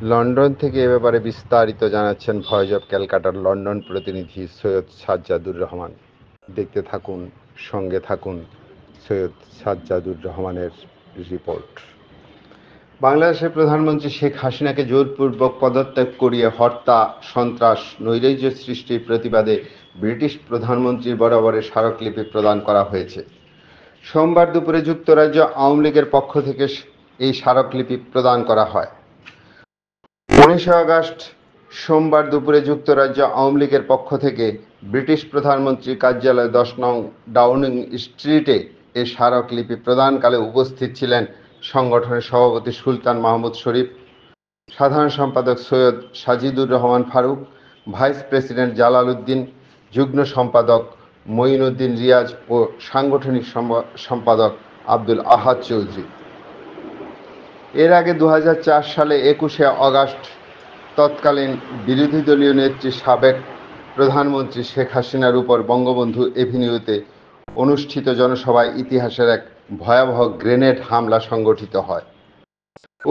London থেকে এ ব্যাপারে বিস্তারিত জানাচ্ছেন ভয়েস অব ক্যালকাটার লন্ডন প্রতিনিধি সৈয়দ সাজ্জাদুর রহমান। দেখতে থাকুন, সঙ্গে থাকুন সৈয়দ সাজ্জাদুর রহমানের রিপোর্ট। বাংলাদেশের প্রধানমন্ত্রী শেখ হাসিনাকে জোরপূর্বক পদত্যাগ করিয়ে হত্যা, সন্ত্রাস, নৈরাজ্য সৃষ্টির প্রতিবাদে ব্রিটিশ প্রধানমন্ত্রীর বরাবরে স্মারকলিপি প্রদান করা হয়েছে। সোমবার দুপুরে যুক্তরাজ্য আওয়ামী লীগের পক্ষ থেকে এই স্মারকলিপি প্রদান করা হয়। 19 আগস্ট সোমবার দুপুরে যুক্তরাজ্য আওয়ামী লীগের পক্ষ থেকে ব্রিটিশ প্রধানমন্ত্রীর কার্যালয় 10 নং ডাউনিং স্ট্রিটে এ স্মারকলিপি প্রদানকালে উপস্থিত ছিলেন সংগঠনের সভাপতি সুলতান মাহমুদ শরীফ, সাধারণ সম্পাদক সৈয়দ সাজিদুর রহমান ফারুক, ভাইস প্রেসিডেন্ট জালাল উদ্দিন, যুগ্ম সম্পাদক মঈনুদ্দিন রিয়াজ ও সাংগঠনিক সম্পাদক আব্দুল আহাদ চৌধুরী। এর আগে 2004 সালে 21শে আগস্ট তৎকালীন বিরোধী দলীয় নেত্রী সাবেক প্রধানমন্ত্রী শেখ হাসিনার উপর বঙ্গবন্ধু এভিনিউতে অনুষ্ঠিত জনসভায় ইতিহাসের এক ভয়াবহ গ্রেনেড হামলা সংঘটিত হয়।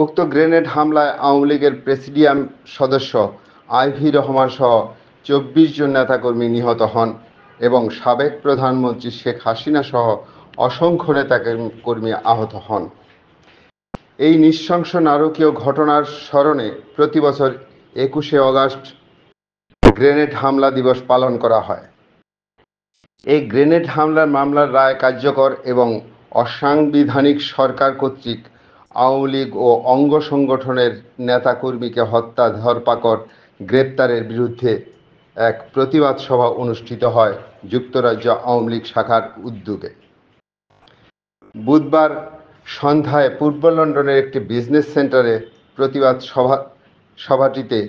উক্ত গ্রেনেড হামলায় আওয়ামী লীগের প্রেসিডিয়াম সদস্য আইভি রহমান সহ 24 জন নেতাকর্মী নিহত হন এবং সাবেক প্রধানমন্ত্রী শেখ হাসিনা সহ অসংখ্য নেতাকর্মী আহত হন। এই নৃশংস নারকীয় ঘটনার স্মরণে প্রতি বছর 21শে আগস্ট গ্রেনেড হামলা দিবস পালন করা হয়। এই গ্রেনেড হামলার মামলার রায় কার্যকর এবং অসাংবিধানিক সরকার কর্তৃক আওয়ামী লীগ ও অঙ্গ সংগঠনের নেতাকর্মীকে হত্যা, ধরপাকড়, গ্রেপ্তারের বিরুদ্ধে এক প্রতিবাদ সভা অনুষ্ঠিত হয় যুক্তরাজ্য আওয়ামী লীগ শাখার উদ্যোগে। বুধবার সন্ধ্যায় পূর্ব লন্ডনের একটি বিজনেস সেন্টারে প্রতিবাদ সভাটিতে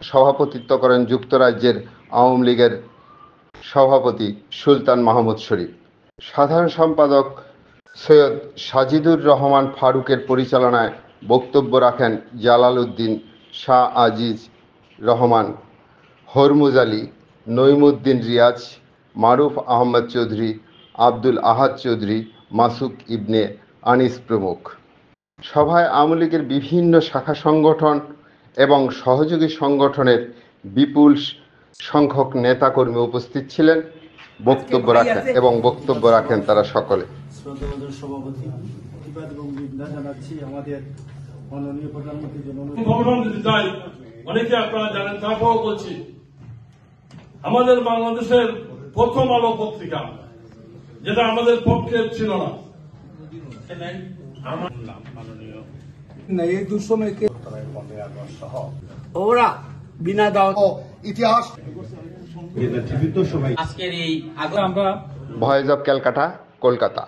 সভাপতিত্ব করেন যুক্তরাজ্যের আওয়ামী লীগের সভাপতি সুলতান মাহমুদ শরীফ। সাধারণ সম্পাদক সৈয়দ সাজিদুর রহমান ফারুকের পরিচালনায় বক্তব্য রাখেন জালাল উদ্দিন, শাহ আজিজ রহমান, হরমুজ আলী, নঈমুদ্দিন রিয়াজ, মারুফ আহমদ চৌধুরী, আব্দুল আহাদ চৌধুরী, মাসুক ইবনে আনিস প্রমুখ। সভায় আওয়ামী লীগের বিভিন্ন শাখা সংগঠন এবং সহযোগী সংগঠনের বিপুল সংখ্যক নেতাকর্মী উপস্থিত ছিলেন। বক্তব্য রাখেন তারা সকলে। সভাপতি প্রতিবাদ এবং নিন্দা জানাচ্ছি আমাদের মাননীয় প্রধানমন্ত্রীর জন্য। অনেকে আপনারা জানেন, তারপরও বলছি, আমাদের বাংলাদেশের প্রথম আলো পত্রিকা, যেটা আমাদের পক্ষে ছিল না, এই দুঃসময়কে ওরা বিনা দাওয়াত ইতিহাস আজকের এই আমরা ভয়েস অব ক্যালকাটা, কলকাতা।